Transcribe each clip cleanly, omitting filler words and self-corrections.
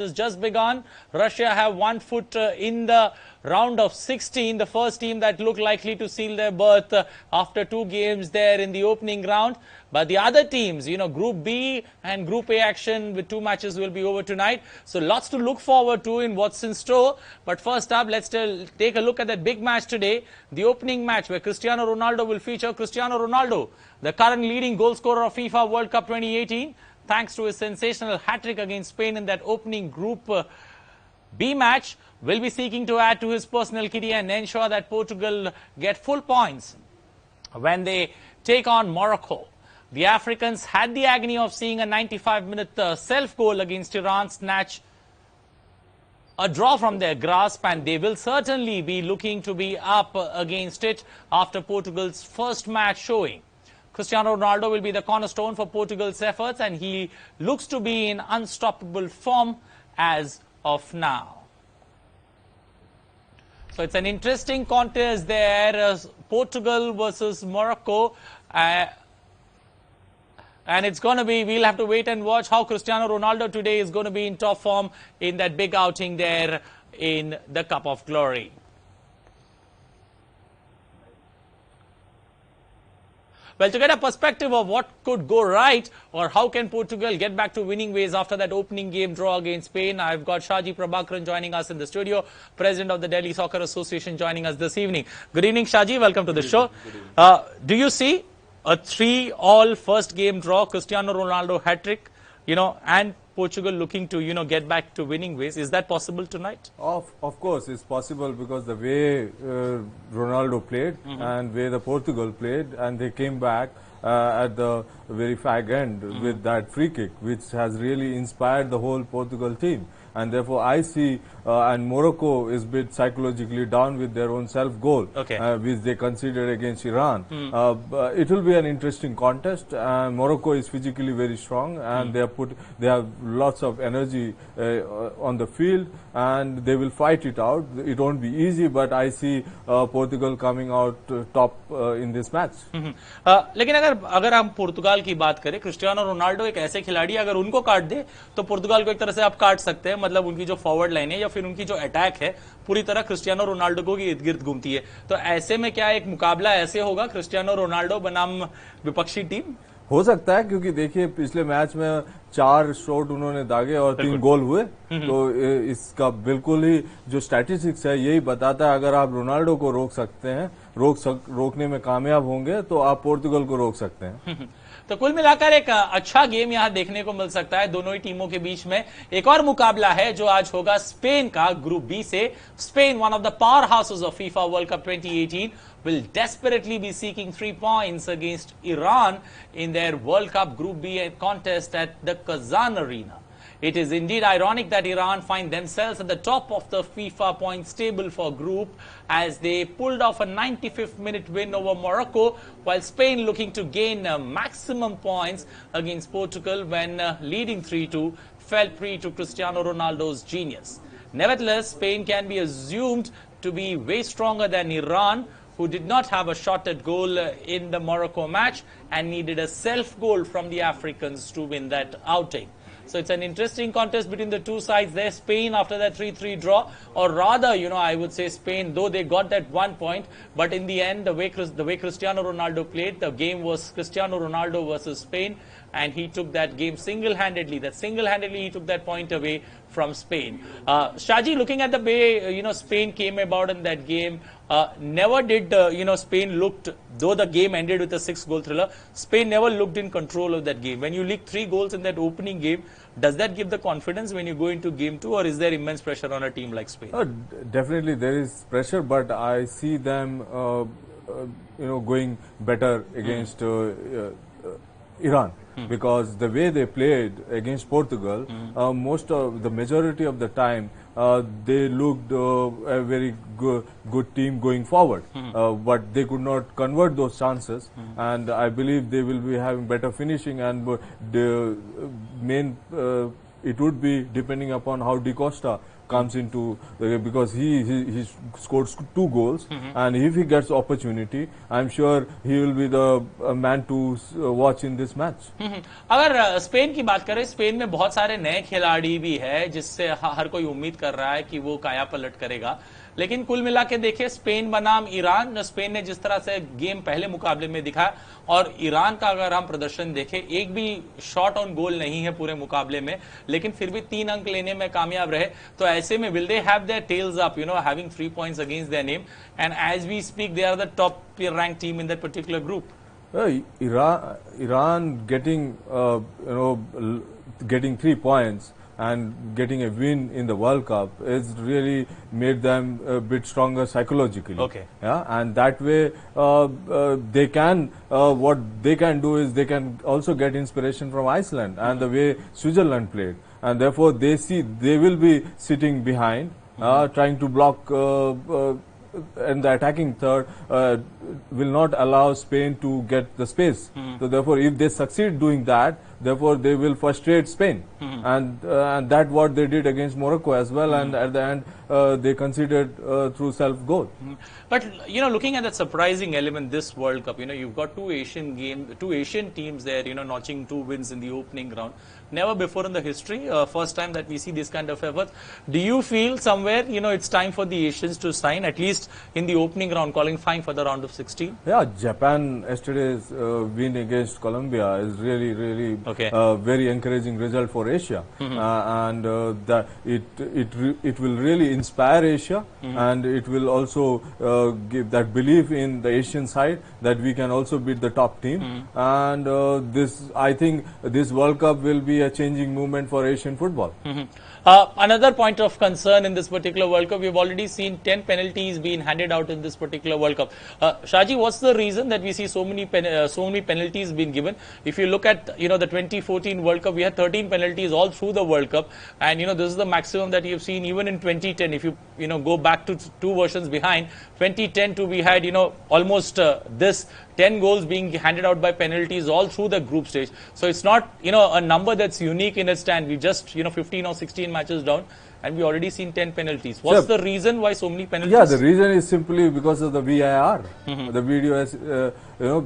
has just begun. Russia have one foot in the round of 16, the first team that looked likely to seal their berth after two games there in the opening round. But the other teams, Group B and Group A action with two matches will be over tonight. So lots to look forward to in what's in store. But first up, let's take a look at that big match today, the opening match where Cristiano Ronaldo will feature. Cristiano Ronaldo, the current leading goal scorer of FIFA World Cup 2018. Thanks to his sensational hat-trick against Spain in that opening Group B match, will be seeking to add to his personal kitty and ensure that Portugal get full points when they take on Morocco. The Africans had the agony of seeing a 95-minute self-goal against Iran snatch a draw from their grasp, and they will certainly be looking to be up against it after Portugal's first match showing. Cristiano Ronaldo will be the cornerstone for Portugal's efforts, and he looks to be in unstoppable form as of now. So it's an interesting contest there, Portugal versus Morocco. And it's going to be, we'll have to wait and watch how Cristiano Ronaldo today is going to be in top form in that big outing there in the Cup of Glory. Well, to get a perspective of what could go right or how can Portugal get back to winning ways after that opening game draw against Spain, I've got Shaji Prabhakaran joining us in the studio, President of the Delhi Soccer Association joining us this evening. Good evening, Shaji. Welcome to the show. Do you see a 3-all first game draw, Cristiano Ronaldo hat-trick, and Portugal looking to, get back to winning ways? Is that possible tonight? Of course, it's possible because the way Ronaldo played and way the Portugal played, and they came back at the very fag end with that free kick, which has really inspired the whole Portugal team. And therefore, I see, and Morocco is a bit psychologically down with their own self-goal, which they conceded against Iran. It will be an interesting contest. Morocco is physically very strong, and they have lots of energy on the field, and they will fight it out. It won't be easy, but I see Portugal coming out top in this match. लेकिन अगर हम पुर्तगाल की बात करें, Cristiano Ronaldo एक ऐसे खिलाड़ी अगर उनको काट दे तो पुर्तगाल को एक तरह से आप काट सकते हैं, मतलब उनकी जो फॉरवर्ड लाइन है या फिर उनकी जो अटैक है पूरी तरह क्रिस्टियानो रोनाल्डो को इर्द गिर्द घूमती है. तो ऐसे में क्या एक मुकाबला ऐसे होगा क्रिस्टियानो रोनाल्डो बनाम विपक्षी टीम? हो सकता है, क्योंकि देखिए पिछले मैच में 4 शॉट उन्होंने दागे और 3 गोल हुए. तो इसका बिल्कुल ही जो स्टैटिस्टिक्स है यही बताता है, अगर आप रोनाल्डो को रोक सकते हैं, रोकने में कामयाब होंगे तो आप पोर्तुगल को रोक सकते हैं. तो कुल मिलाकर एक अच्छा गेम यहां देखने को मिल सकता है दोनों ही टीमों के बीच में. एक और मुकाबला है जो आज होगा स्पेन का ग्रुप बी से. Spain, one of the power houses of FIFA world cup 2018, will desperately be seeking 3 points against Iran in their World Cup Group B contest at the Kazan Arena. It is indeed ironic that Iran find themselves at the top of the FIFA points table for group as they pulled off a 95th minute win over Morocco, while Spain looking to gain maximum points against Portugal when leading 3-2 fell prey to Cristiano Ronaldo's genius. Nevertheless, Spain can be assumed to be way stronger than Iran, who did not have a shot at goal in the Morocco match and needed a self-goal from the Africans to win that outing. So it's an interesting contest between the two sides there. Spain after that 3-3 draw, or rather, I would say Spain, though they got that 1 point, but in the end, the way Cristiano Ronaldo played, the game was Cristiano Ronaldo versus Spain, and he took that game single-handedly. Single-handedly he took that point away from Spain. Shaji, looking at the way Spain came about in that game, never did Spain looked, though the game ended with a 6-goal thriller, Spain never looked in control of that game. When you leak 3 goals in that opening game, does that give the confidence when you go into game 2, or is there immense pressure on a team like Spain? Definitely there is pressure, but I see them going better against Iran. Because the way they played against Portugal, the majority of the time, they looked a very good team going forward. But they could not convert those chances, and I believe they will be having better finishing, and the main it would be depending upon how Da Costa comes into because he scored 2 goals, and if he gets opportunity, I'm sure he will be the man to watch in this match. अगर Spain की बात करें, Spain में बहुत सारे नए खिलाड़ी भी है जिससे हर कोई उम्मीद कर रहा है कि वो काया पलट करेगा, लेकिन कुल मिला के देखिए स्पेन बनाम ईरान, स्पेन ने जिस तरह से गेम पहले मुकाबले में दिखाया और ईरान का अगर हम प्रदर्शन देखें, एक भी शॉट ऑन गोल नहीं है पूरे मुकाबले में, लेकिन फिर भी 3 अंक लेने में कामयाब रहे। तो ऐसे में will they have their tails up, having 3 points against their name, and as we speak they are the top rank team in that particular group. Iran getting 3 points and getting a win in the World Cup has really made them a bit stronger psychologically. Okay. Yeah, and that way they can what they can do is they can also get inspiration from Iceland and the way Switzerland played, and therefore they will be sitting behind, trying to block. And the attacking third will not allow Spain to get the space. So therefore, if they succeed doing that, therefore they will frustrate Spain, and that's what they did against Morocco as well. And at the end, they conceded through self goal. But looking at that surprising element this World Cup, you've got two Asian teams there, notching 2 wins in the opening round. Never before in the history, first time that we see this kind of efforts. Do you feel somewhere, it's time for the Asians to sign, at least in the opening round, qualifying for the round of 16? Yeah, Japan yesterday's win against Colombia is really very encouraging result for Asia, and that it will really inspire Asia, and it will also give that belief in the Asian side that we can also beat the top team, and I think this World Cup will be a changing movement for Asian football. Another point of concern in this particular World Cup, we've already seen 10 penalties being handed out in this particular World Cup. Shaji, what's the reason that we see so many penalties being given? If you look at the 2014 World Cup, we had 13 penalties all through the World Cup, and this is the maximum that you've seen even in 2010. If you go back to 2 versions behind, 2010 too, we had almost this 10 goals being handed out by penalties all through the group stage. So it's not a number that's unique in its stand. We just 15 or 16 matches down, and we already seen 10 penalties. What's the reason why so many penalties? Yeah, the reason is simply because of the VAR. The video is,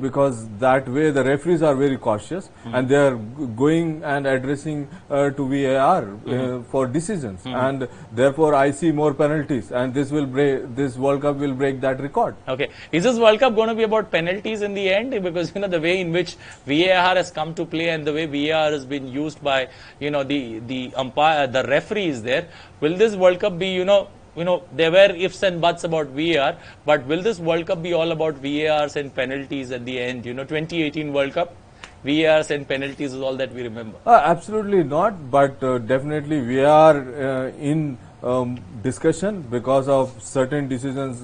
because that way the referees are very cautious, and they are going and addressing to VAR for decisions, and therefore I see more penalties, and this World Cup will break that record. Okay, is this World Cup going to be about penalties in the end? Because the way in which VAR has come to play and the way VAR has been used by the umpire, the referees there, will this World Cup be there were ifs and buts about VAR, but will this World Cup be all about VARs and penalties at the end? 2018 World Cup, VARs and penalties is all that we remember. Absolutely not, but definitely we are in discussion because of certain decisions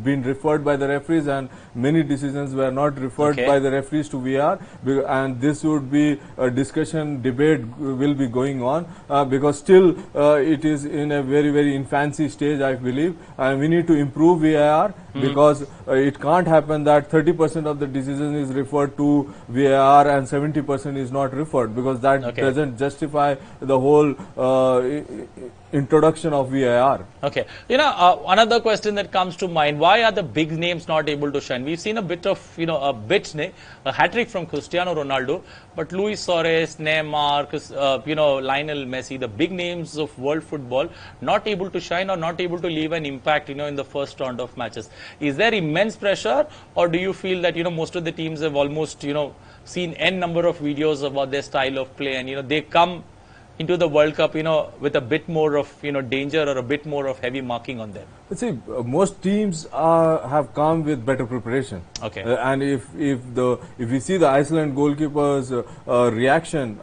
being referred by the referees, and many decisions were not referred by the referees to VAR, and this would be a debate will be going on because still it is in a very infancy stage, I believe, and we need to improve VAR because it can't happen that 30% of the decision is referred to VAR and 70% is not referred, because that doesn't justify the whole introduction of VAR. Okay. Another question that comes to mind, why are the big names not able to shine? We've seen a bit of, a hat-trick from Cristiano Ronaldo, but Luis Suarez, Neymar, Lionel Messi, the big names of world football, not able to shine or not able to leave an impact, in the first round of matches. Is there immense pressure, or do you feel that, most of the teams have almost, seen n number of videos about their style of play, and, they come into the World Cup, with a bit more of, danger or a bit more of heavy marking on them? See, most teams have come with better preparation. Okay. And if we see the Iceland goalkeeper's reaction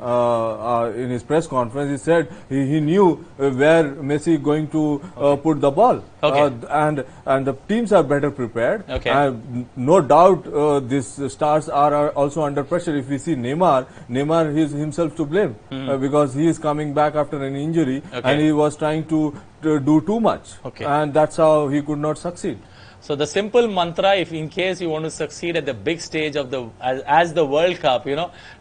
in his press conference, he said he knew where Messi going to put the ball. Okay. And the teams are better prepared. Okay. No doubt, these stars are also under pressure. If we see Neymar is himself to blame because he is coming back after an injury, and he was trying to do too much, and that's how he could not succeed. So the simple mantra, if in case you want to succeed at the big stage of the as the World Cup,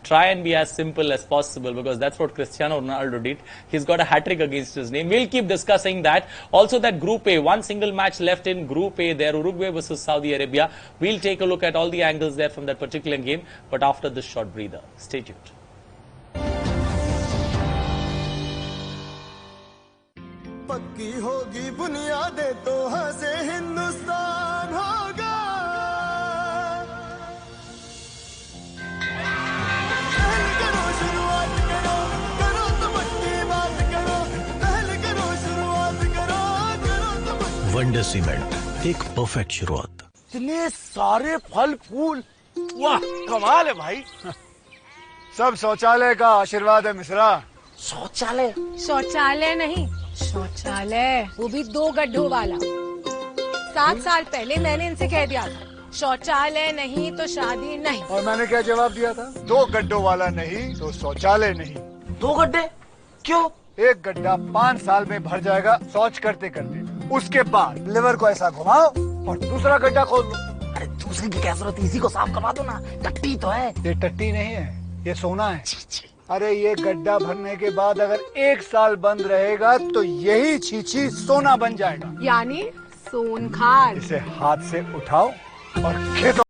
try and be as simple as possible, because that's what Cristiano Ronaldo did. He's got a hat-trick against his name. We'll keep discussing that. Also that Group A, one single match left in Group A there, Uruguay versus Saudi Arabia. We'll take a look at all the angles there from that particular game, but after this short breather. Stay tuned. पक्की होगी बुनियादें तो हंसे हिंदुस्तान होगा। पहल करो शुरुआत करो, करो तो पक्की बात करो, पहल करो शुरुआत करो, करो तो पक्की। वंडर सीमेंट, एक परफेक्ट शुरुआत। इतने सारे फल फूल, वाह कमाल है भाई। सब शौचालय का आशीर्वाद है मिश्रा। शौचालय? शौचालय नहीं, शौचालय, वो भी 2 गड्ढों वाला। 7 साल पहले मैंने इनसे कह दिया था, शौचालय नहीं तो शादी नहीं। और मैंने क्या जवाब दिया था? 2 गड्ढों वाला नहीं तो शौचालय नहीं। 2 गड्ढे क्यों? एक गड्ढा 5 साल में भर जाएगा शौच करते करते। उसके बाद लिवर को ऐसा घुमाओ और दूसरा गड्ढा खोल दो। अरे दूसरी की क्या जरूरत है, इसी को साफ करवा दो ना। टट्टी तो है। ये टट्टी नहीं है, ये सोना है। अरे ये गड्ढा भरने के बाद अगर 1 साल बंद रहेगा तो यही छीछी सोना बन जाएगा। यानी सोनखाल। इसे हाथ से उठाओ और खेतों